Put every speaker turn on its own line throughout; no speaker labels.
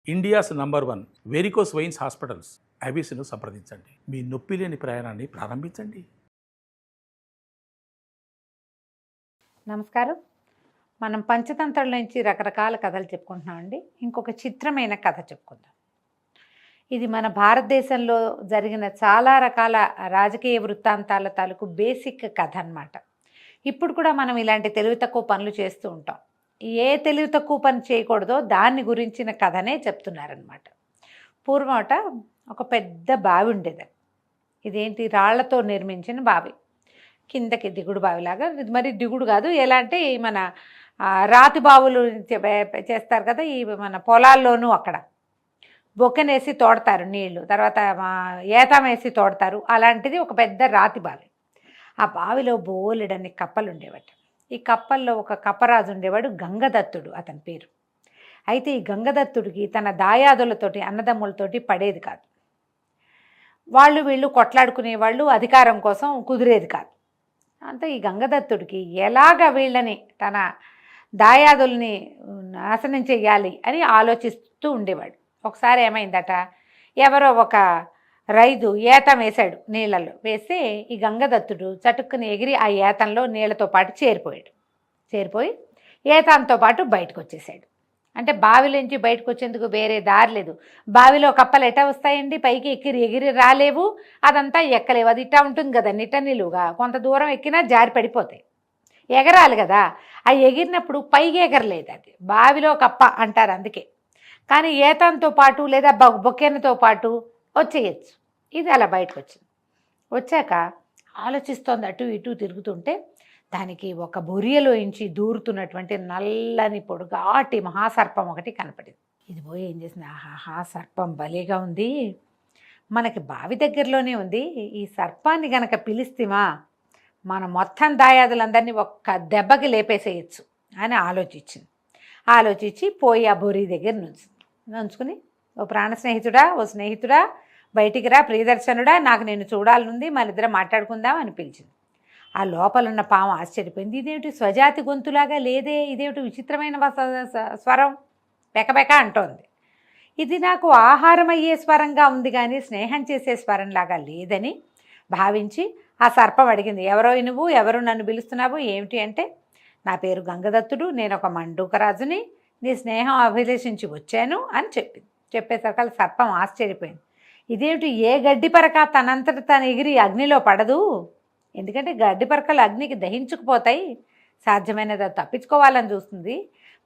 India's number 1 varicose veins hospitals అబీస్ను సంప్రదించండి. మీ నొప్పి లేని ప్రయాణాన్ని ప్రారంభించండి.
నమస్కారం. మనం పంచతంత్రాల నుంచి రకరకాల కథలు చెప్పుకుంటున్నామండి. ఇంకొక చిత్రమైన కథ చెప్పుకుందాం. ఇది మన భారతదేశంలో జరిగిన చాలా రకాల రాజకీయ వృత్తాంతాల తాలూకు బేసిక్ కథ అన్నమాట. ఇప్పుడు కూడా మనం ఇలాంటి తెలివి తక్కువ పనులు చేస్తూ ఉంటాం. ఏ తెలివి తక్కువ పని చేయకూడదో దాన్ని గురించిన కథనే చెప్తున్నారనమాట. పూర్వమట ఒక పెద్ద బావి ఉండేది. ఇదేంటి, రాళ్లతో నిర్మించిన బావి, కిందకి దిగుడు బావిలాగా. ఇది మరి దిగుడు కాదు, ఎలా అంటే మన రాతి బావులు చేస్తారు కదా, ఈ మన పొలాల్లోనూ అక్కడ బొక్కనేసి తోడతారు నీళ్లు, తర్వాత ఏతం వేసి తోడతారు. అలాంటిది ఒక పెద్ద రాతి బావి. ఆ బావిలో బోలెడన్ని కప్పలు ఉండేవట. ఈ కప్పల్లో ఒక కప్పరాజు ఉండేవాడు, గంగదత్తుడు అతని పేరు. అయితే ఈ గంగదత్తుడికి తన దాయాదులతోటి అన్నదమ్ములతోటి పడేది కాదు. వాళ్ళు వీళ్ళు కొట్లాడుకునేవాళ్ళు, అధికారం కోసం కుదిరేది కాదు. అంతా ఈ గంగదత్తుడికి ఎలాగ వీళ్ళని తన దాయాదుల్ని నాశనం చెయ్యాలి అని ఆలోచిస్తూ ఉండేవాడు. ఒకసారి ఏమైందట, ఎవరో ఒక రైతు ఏతం వేశాడు, నీళ్ళల్లో వేస్తే ఈ గంగదత్తుడు చటుక్కుని ఎగిరి ఆ ఏతంలో నీళ్లతో పాటు చేరిపోయి ఏతంతో పాటు బయటకు వచ్చేసాడు. అంటే బావిలోంచి బయటకు వచ్చేందుకు వేరే దారి లేదు. బావిలో కప్పలు ఎటా వస్తాయండి, పైకి ఎగిరి రాలేవు, అదంతా ఎక్కలేవు. అది ఇట్టా ఉంటుంది కదా, నిట్ట నిలువుగా, కొంత దూరం ఎక్కినా జారి పడిపోతాయి. ఎగరాలి కదా, ఆ ఎగిరినప్పుడు పైకి ఎగరలేదు, అది బావిలో కప్ప అంటారు అందుకే. కానీ ఏతంతో పాటు లేదా బొక్కెనతో పాటు వచ్చేయచ్చు. ఇది అలా బయటకు వచ్చింది. వచ్చాక ఆలోచిస్తోంది, అటు ఇటు తిరుగుతుంటే దానికి ఒక బొరియలోంచి దూరుతున్నటువంటి నల్లని పొడుగాటి మహాసర్పం ఒకటి కనపడింది. ఇది పోయి ఏం చేసింది, ఆహా సర్పం భలేగా ఉంది, మనకి బావి దగ్గరలోనే ఉంది, ఈ సర్పాన్ని గనక పిలిస్తేమా మన మొత్తం దాయాదులందరినీ ఒక్క దెబ్బకి లేపేసేయచ్చు అని ఆలోచించి పోయి ఆ బొరి దగ్గర నుంచుకుని, ఓ ప్రాణ స్నేహితుడా బయటికి రా, ప్రియదర్శనుడా, నాకు నేను చూడాలనుంది, మన ఇద్దరం మాట్లాడుకుందాం అని పిలిచింది. ఆ లోపలున్న పాము ఆశ్చర్యపోయింది. ఇదేమిటి స్వజాతి గొంతులాగా లేదే, ఇదేమిటి విచిత్రమైన స్వరం, బెకబెక అంటోంది. ఇది నాకు ఆహారం అయ్యే స్వరంగా ఉంది కానీ స్నేహం చేసే స్వరంలాగా లేదని భావించి ఆ సర్పం అడిగింది, ఎవరు నన్ను పిలుస్తున్నావు ఏమిటి అంటే, నా పేరు గంగదత్తుడు, నేను ఒక మండూకరాజుని, నీ స్నేహం అభిలేషించి వచ్చాను అని చెప్పింది. చెప్పేసరికి సర్పం ఆశ్చర్యపోయింది. ఇదేమిటి, ఏ గడ్డి పరక తనంతట తను ఎగిరి అగ్నిలో పడదు, ఎందుకంటే గడ్డి పరకలు అగ్నికి దహించుకుపోతాయి, సాధ్యమైనది తప్పించుకోవాలని చూస్తుంది.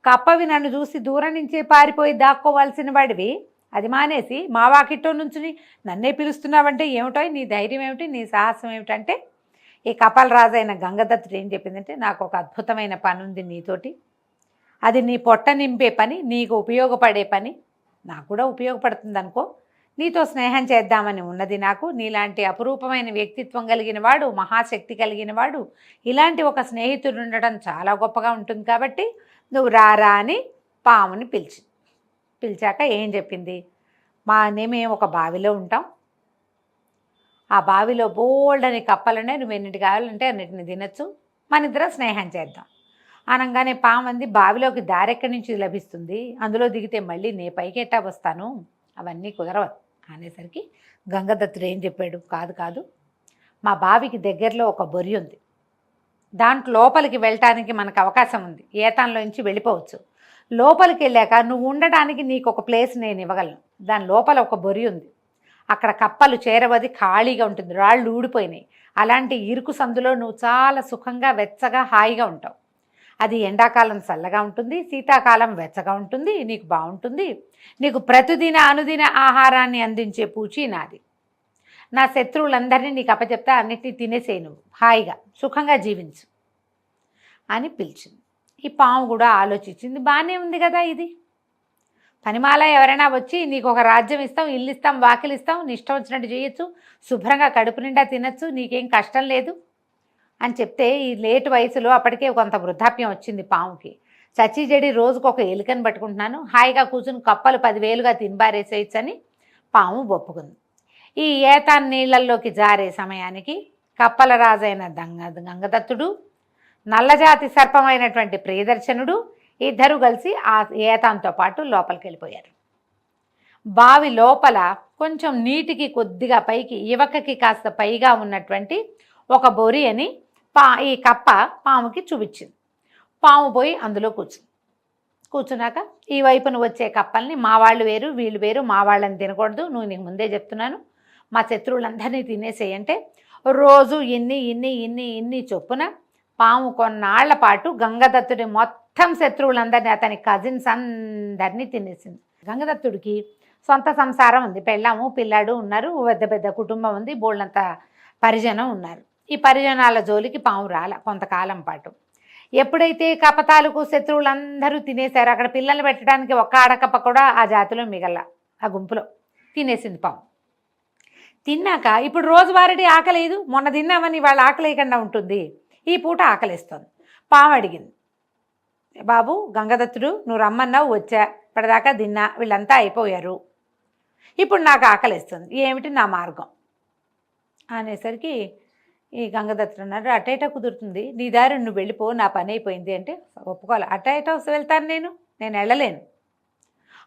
కప్పవి నన్ను చూసి దూరం నుంచే పారిపోయి దాక్కోవాల్సిన వాడివి, అది మానేసి మా వాకిట్లో నుంచుని నన్నే పిలుస్తున్నావంటే ఏమిటో, నీ ధైర్యం ఏమిటి, నీ సాహసం ఏమిటంటే, ఈ కపాల రాజైన గంగదత్తుడు ఏం చెప్పిందంటే, నాకు ఒక అద్భుతమైన పని ఉంది నీతోటి, అది నీ పొట్ట నింపే పని, నీకు ఉపయోగపడే పని, నాకు కూడా ఉపయోగపడుతుంది అనుకో, నీతో స్నేహం చేద్దామని ఉన్నది నాకు. నీలాంటి అపురూపమైన వ్యక్తిత్వం కలిగిన వాడు, మహాశక్తి కలిగిన వాడు, ఇలాంటి ఒక స్నేహితుడు ఉండడం చాలా గొప్పగా ఉంటుంది కాబట్టి నువ్వు రారా అని పాముని పిలిచాక ఏం చెప్పింది, మేము ఒక బావిలో ఉంటాం, ఆ బావిలో బోల్డని కప్పలనే, నువ్వు ఎన్నిటి కావాలంటే అన్నిటిని తినచ్చు, మన ఇద్దరం స్నేహం చేద్దాం అనగానే పామంది, బావిలోకి దారెక్కడి నుంచి లభిస్తుంది, అందులో దిగితే మళ్ళీ నే పైకి ఎట్టా వస్తాను, అవన్నీ కుదరవద్దు అనేసరికి గంగదత్తుడు ఏం చెప్పాడు, కాదు, మా బావికి దగ్గరలో ఒక బొరి ఉంది, దాంట్లో లోపలికి వెళ్ళటానికి మనకు అవకాశం ఉంది, ఏతాన్లోంచి వెళ్ళిపోవచ్చు, లోపలికి వెళ్ళాక నువ్వు ఉండడానికి నీకు ఒక ప్లేస్ నేను ఇవ్వగలను, దాని లోపల ఒక బొరి ఉంది, అక్కడ కప్పలు చేరవది, ఖాళీగా ఉంటుంది, రాళ్ళు ఊడిపోయినాయి, అలాంటి ఇరుకు సందులో నువ్వు చాలా సుఖంగా వెచ్చగా హాయిగా ఉంటావు, అది ఎండాకాలం చల్లగా ఉంటుంది, శీతాకాలం వెచ్చగా ఉంటుంది, నీకు బాగుంటుంది, నీకు ప్రతిదిన అనుదిన ఆహారాన్ని అందించే పూచి నాది, నా శత్రువులందరినీ నీకు అప్పచెప్తా, అన్నిటినీ తినేసేయి, నువ్వు హాయిగా సుఖంగా జీవించు అని పిలిచింది. ఈ పాము కూడా ఆలోచించింది, బాగానే ఉంది కదా, ఇది పనిమాల ఎవరైనా వచ్చి నీకు ఒక రాజ్యం ఇస్తాం, ఇల్లు ఇస్తాం, వాకిలు ఇస్తాం, నీ ఇష్టం వచ్చినట్టు చేయొచ్చు, శుభ్రంగా కడుపు నిండా తినచ్చు, నీకేం కష్టం లేదు అని చెప్తే, ఈ లేటు వయసులో అప్పటికే కొంత వృద్ధాప్యం వచ్చింది పాముకి, చచ్చిజడి రోజుకు ఒక ఎలుకని పట్టుకుంటున్నాను, హాయిగా కూర్చుని కప్పలు 10,000గా తినబారేసేయచ్చు అని పాము ఒప్పుకుంది. ఈ ఏతాన్ నీళ్లల్లోకి జారే సమయానికి కప్పల రాజైన గంగదత్తుడు, నల్లజాతి సర్పమైనటువంటి ప్రియదర్శనుడు ఇద్దరు కలిసి ఆ ఏతాంతో పాటు లోపలికి వెళ్ళిపోయారు. బావి లోపల కొంచెం నీటికి కొద్దిగా పైకి యువకకి కాస్త పైగా ఉన్నటువంటి ఒక బొరి అని ఈ కప్ప పాముకి చూపించింది. పాము పోయి అందులో కూర్చున్నాక ఈ వైపున వచ్చే కప్పల్ని మా వాళ్ళు వేరు వీళ్ళు వేరు, మా వాళ్ళని తినకూడదు, నువ్వు నీకు ముందే చెప్తున్నాను, మా శత్రువులందరినీ తినేసేయంటే రోజు ఇన్ని చొప్పున పాము కొన్నాళ్ల పాటు గంగదత్తుడి మొత్తం శత్రువులందరినీ, అతని కజిన్స్ అందరినీ తినేసింది. గంగదత్తుడికి సొంత సంసారం ఉంది, పెళ్ళాము పిల్లాడు ఉన్నారు, పెద్ద పెద్ద కుటుంబం ఉంది, బోళ్ళంత పరిజనం ఉన్నారు. ఈ పరిజనాల జోలికి పాము రాల కొంతకాలం పాటు. ఎప్పుడైతే కపతాలకు శత్రువులందరూ తినేశారు, అక్కడ పిల్లల్ని పెట్టడానికి ఒక్క ఆడకప్ప కూడా ఆ జాతిలో మిగల, ఆ గుంపులో తినేసింది పాము. తిన్నాక ఇప్పుడు రోజువారీ ఆకలేదు, మొన్న తిన్నామని వాళ్ళ ఆకలేయకుండా ఉంటుంది, ఈ పూట ఆకలిస్తుంది. పాము అడిగింది, బాబు గంగదత్తుడు నువ్వు రమ్మన్నావు, వచ్చా, ఇప్పటిదాకా తిన్నా, వీళ్ళంతా అయిపోయారు, ఇప్పుడు నాకు ఆకలిస్తుంది, ఏమిటి నా మార్గం అనేసరికి ఈ గంగదత్తుడు అన్నాడు, అటైట కుదురుతుంది, నీ దారి నువ్వు వెళ్ళిపో, నా పని అయిపోయింది అంటే ఒప్పుకోవాలి. అటైట వెళ్తాను, నేను వెళ్ళలేను,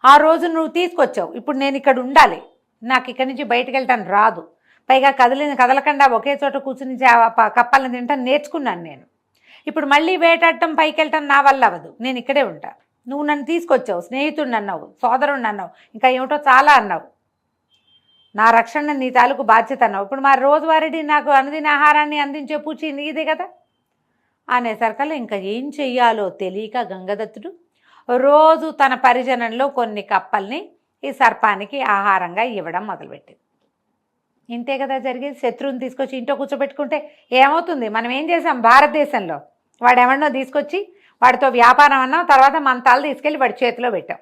ఆ రోజు నువ్వు తీసుకొచ్చావు, ఇప్పుడు నేను ఇక్కడ ఉండాలి, నాకు ఇక్కడి నుంచి బయటకు వెళ్ళటాను రాదు, పైగా కదలకుండా ఒకే చోట కూర్చుని కప్పలను తింటాను నేర్చుకున్నాను నేను, ఇప్పుడు మళ్ళీ వేటాడటం పైకి వెళ్ళటం నా వల్ల అవ్వదు, నేను ఇక్కడే ఉంటా, నువ్వు నన్ను తీసుకొచ్చావు, స్నేహితుడిని అన్నావు, సోదరుడిని అన్నావు, ఇంకా ఏమిటో చాలా అన్నావు, నా రక్షణ నీ తాలూకు బాధ్యత అన్నావు, ఇప్పుడు మా రోజువారీ నాకు అనుదిన ఆహారాన్ని అందించే పూచి నీదే కదా అనేసరికల్లా ఇంకా ఏం చెయ్యాలో తెలియక గంగదత్తుడు రోజు తన పరిజనంలో కొన్ని కప్పల్ని ఈ సర్పానికి ఆహారంగా ఇవ్వడం మొదలుపెట్టింది. ఇంతే కదా జరిగేది. శత్రువుని తీసుకొచ్చి ఇంట్లో కూర్చోబెట్టుకుంటే ఏమవుతుంది? మనం ఏం చేసాం భారతదేశంలో, వాడెవడనో తీసుకొచ్చి వాడితో వ్యాపారం అన్నాం, తర్వాత మన తల తీసుకెళ్ళి వాడి చేతిలో పెట్టాం.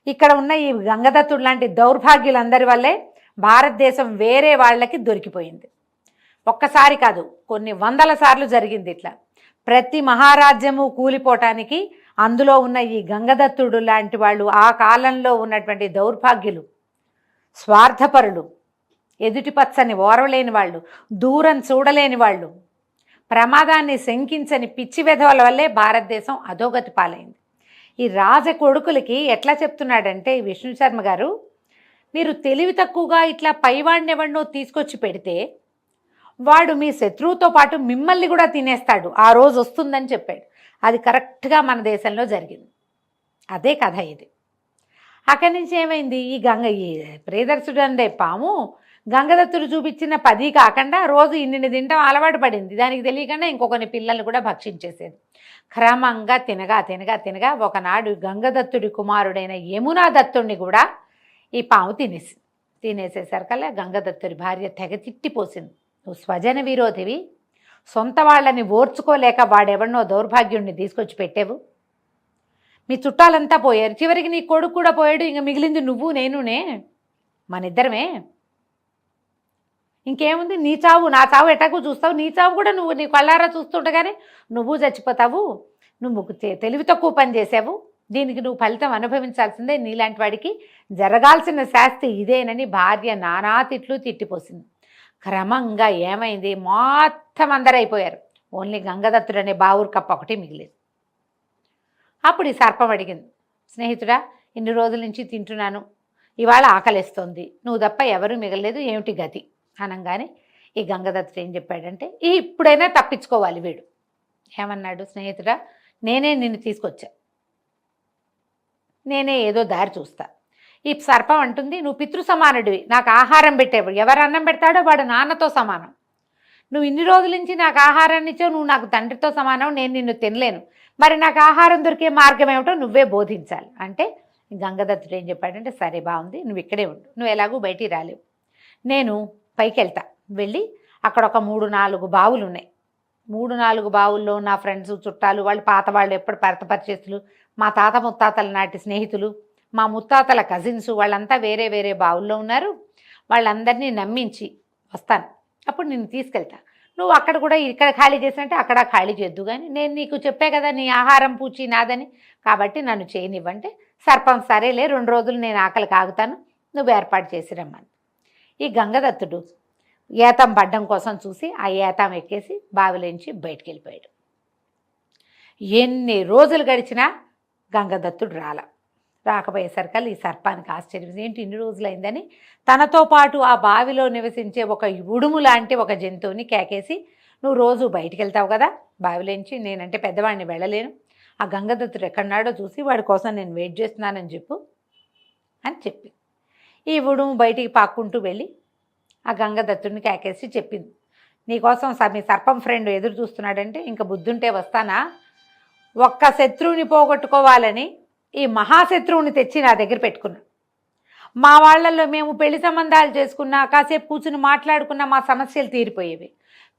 ఇక్కడ ఉన్న ఈ గంగదత్తుడు లాంటి దౌర్భాగ్యులందరి వల్లే భారతదేశం వేరే వాళ్ళకి దొరికిపోయింది. ఒక్కసారి కాదు, కొన్ని వందల సార్లు జరిగింది ఇట్లా. ప్రతి మహారాజ్యము కూలిపోవటానికి అందులో ఉన్న ఈ గంగదత్తుడు లాంటి వాళ్ళు, ఆ కాలంలో ఉన్నటువంటి దౌర్భాగ్యులు, స్వార్థపరులు, ఎదుటిపచ్చని ఓరవలేని వాళ్ళు, దూరం చూడలేని వాళ్ళు, ప్రమాదాన్ని శంకించని పిచ్చి వెధవల వల్లే భారతదేశం అధోగతి పాలైంది. ఈ రాజ కొడుకులకి ఎట్లా చెప్తున్నాడంటే విష్ణు శర్మ గారు, మీరు తెలివి తక్కువగా ఇట్లా పైవాడిని ఎవరినో తీసుకొచ్చి పెడితే వాడు మీ శత్రువుతో పాటు మిమ్మల్ని కూడా తినేస్తాడు, ఆ రోజు వస్తుందని చెప్పాడు. అది కరెక్ట్గా మన దేశంలో జరిగింది. అదే కథ ఇది. అక్కడి నుంచి ఏమైంది, ఈ ప్రియదర్శుడు అంటే పాము గంగదత్తుడు చూపించిన 10 కాకుండా రోజు ఇన్ని తినడం అలవాటు పడింది. దానికి తెలియకుండా ఇంకొకని పిల్లల్ని కూడా భక్షించేసేది. క్రమంగా తినగా ఒకనాడు గంగదత్తుడి కుమారుడైన యమునా దత్తుడిని కూడా ఈ పాము తినేసేసరికల్లా గంగదత్తుడి భార్య తెగ తిట్టిపోసింది, నువ్వు స్వజన విరోధివి, సొంత వాళ్ళని ఓర్చుకోలేక వాడెవడనో దౌర్భాగ్యుడిని తీసుకొచ్చి పెట్టావు, మీ చుట్టాలంతా పోయారు, చివరికి నీ కొడుకు కూడా పోయాడు, ఇంక మిగిలింది నువ్వు నేనునే, మనిద్దరమే, ఇంకేముంది, నీ చావు నా చావు ఎటాకు చూస్తావు, నీ చావు కూడా నువ్వు నీ కళ్ళారా చూస్తుండగానే నువ్వు చచ్చిపోతావు, నువ్వు తెలివి తక్కువ పని చేసావు, దీనికి నువ్వు ఫలితం అనుభవించాల్సిందే, నీలాంటి వాడికి జరగాల్సిన శాస్తి ఇదేనని భార్య నానా తిట్టిపోసింది. క్రమంగా ఏమైంది, మొత్తం అందరూ అయిపోయారు, ఓన్లీ గంగదత్తుడు అనే బావురు కప్ప ఒకటి మిగిలేదు. అప్పుడు ఈ సర్పం అడిగింది, స్నేహితుడా ఇన్ని రోజుల నుంచి తింటున్నాను, ఇవాళ ఆకలిస్తోంది, నువ్వు తప్ప ఎవరూ మిగలలేదు, ఏమిటి గతి అనగానే ఈ గంగదత్తుడు ఏం చెప్పాడంటే, ఇప్పుడైనా తప్పించుకోవాలి వీడు. ఏమన్నాడు, స్నేహితుడా నేనే నిన్ను తీసుకొచ్చా, నేనే ఏదో దారి చూస్తా. ఈ సర్పం అంటుంది, నువ్వు పితృ సమానుడివి, నాకు ఆహారం పెట్టేవాడు, ఎవరు అన్నం పెడతాడో వాడు నాన్నతో సమానం, నువ్వు ఇన్ని రోజుల నుంచి నాకు ఆహారాన్ని ఇచ్చావు, నువ్వు నాకు తండ్రితో సమానం, నేను నిన్ను తినలేను, మరి నాకు ఆహారం దొరికే మార్గం ఏమిటో నువ్వే బోధించాలి అంటే గంగదత్తుడు ఏం చెప్పాడంటే, సరే బాగుంది, నువ్వు ఇక్కడే ఉండు, నువ్వు ఎలాగూ బయటికి రాలేవు, నేను పైకి వెళ్తా, వెళ్ళి అక్కడ ఒక 3-4 బావులు ఉన్నాయి, 3-4 బావుల్లో నా ఫ్రెండ్స్ చుట్టాలు వాళ్ళు పాత వాళ్ళు ఎప్పుడు పరిచయస్తులు, మా తాత ముత్తాతల నాటి స్నేహితులు, మా ముత్తాతల కజిన్స్ వాళ్ళంతా వేరే వేరే బావుల్లో ఉన్నారు, వాళ్ళందరినీ నమ్మించి వస్తాను, అప్పుడు నిన్ను తీసుకెళ్తా, నువ్వు అక్కడ కూడా ఇక్కడ ఖాళీ చేసినట్టే అక్కడ ఖాళీ చేద్దు, కానీ నేను నీకు చెప్పే కదా నీ ఆహారం పూచి నాదని, కాబట్టి నన్ను చేయనివ్వంటే సర్పం సరేలే 2 రోజులు నేను ఆకలి కాగుతాను, నువ్వు ఏర్పాటు చేసి రమ్మని. ఈ గంగదత్తుడు ఏతం పడ్డం కోసం చూసి ఆ ఏతం ఎక్కేసి బావిలోంచి బయటికి వెళ్ళిపోయాడు. ఎన్ని రోజులు గడిచినా గంగదత్తుడు రాకపోయేసరికల్లా ఈ సర్పానికి ఆశ్చర్యం, ఏంటి ఇన్ని రోజులైందని తనతో పాటు ఆ బావిలో నివసించే ఒక ఉడుము లాంటి ఒక జంతువుని కేకేసి, నువ్వు రోజు బయటికి వెళ్తావు కదా బావిలోంచి, నేనంటే పెద్దవాడిని వెళ్ళలేను, ఆ గంగదత్తుడు ఎక్కడున్నాడో చూసి వాడి కోసం నేను వెయిట్ చేస్తున్నానని చెప్పు అని చెప్పి ఈ ఉడుము బయటికి పాక్కుంటూ వెళ్ళి ఆ గంగదత్తుడిని కేకేసి చెప్పింది, నీకోసం మీ సర్పం ఫ్రెండ్ ఎదురు చూస్తున్నాడంటే ఇంకా బుద్ధుంటే వస్తానా, ఒక్క శత్రువుని పోగొట్టుకోవాలని ఈ మహాశత్రువుని తెచ్చి నా దగ్గర పెట్టుకున్నా, మా వాళ్ళల్లో మేము పెళ్లి సంబంధాలు చేసుకున్నా కాసేపు కూర్చుని మాట్లాడుకున్నా మా సమస్యలు తీరిపోయేవి,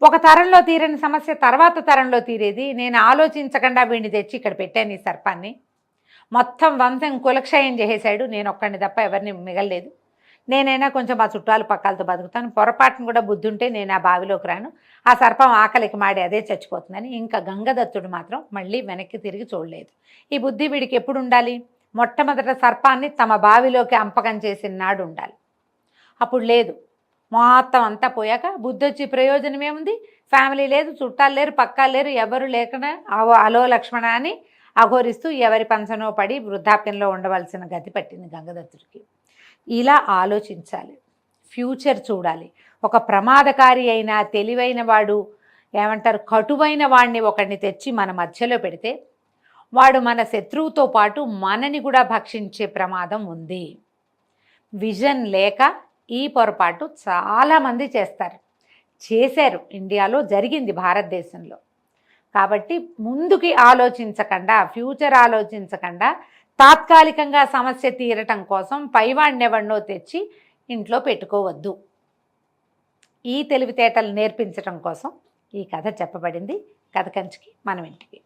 ఒక తరంలో తీరని సమస్య తర్వాత తరంలో తీరేది, నేను ఆలోచించకుండా వీడిని తెచ్చి ఇక్కడ పెట్టాను ఈ సర్పాన్ని, మొత్తం వంశం కులక్షయం చేసేశాడు, నేను ఒక్కడిని తప్ప ఎవరిని మిగలలేదు, నేనైనా కొంచెం మా చుట్టాలు పక్కాలతో బతుకుతాను, పొరపాటును కూడా బుద్ధి ఉంటే నేను ఆ బావిలోకి రాను, ఆ సర్పం ఆకలికి మాడి అదే చచ్చిపోతుందని. ఇంకా గంగదత్తుడు మాత్రం మళ్ళీ వెనక్కి తిరిగి చూడలేదు. ఈ బుద్ధి వీడికి ఎప్పుడు ఉండాలి, మొట్టమొదట సర్పాన్ని తమ బావిలోకి అంపకం చేసిన నాడు ఉండాలి. అప్పుడు లేదు, మొత్తం అంతా పోయాక బుద్ధి వచ్చి ప్రయోజనం ఏముంది, ఫ్యామిలీ లేదు, చుట్టాలు లేరు, పక్కాలు లేరు, ఎవరు లేకుండా అలో లక్ష్మణ అని అఘోరిస్తూ ఎవరి పంచనో పడి వృద్ధాప్యంలో ఉండవలసిన గతి పట్టింది గంగదత్తుడికి. ఇలా ఆలోచించాలి, ఫ్యూచర్ చూడాలి. ఒక ప్రమాదకారి అయిన తెలివైన వాడు ఏమంటారు కటువైన వాడిని ఒకడిని తెచ్చి మన మధ్యలో పెడితే వాడు మన శత్రువుతో పాటు మనని కూడా భక్షించే ప్రమాదం ఉంది. విజన్ లేక ఈ పొరపాటు చాలామంది చేశారు, ఇండియాలో జరిగింది, భారతదేశంలో. కాబట్టి ముందుకి ఆలోచించకుండా, ఫ్యూచర్ ఆలోచించకుండా తాత్కాలికంగా సమస్య తీరటం కోసం పైవాడినెవడినో తెచ్చి ఇంట్లో పెట్టుకోవద్దు. ఈ తెలివితేటలు నేర్పించడం కోసం ఈ కథ చెప్పబడింది. కథ కంచికి మనం ఇంటికి.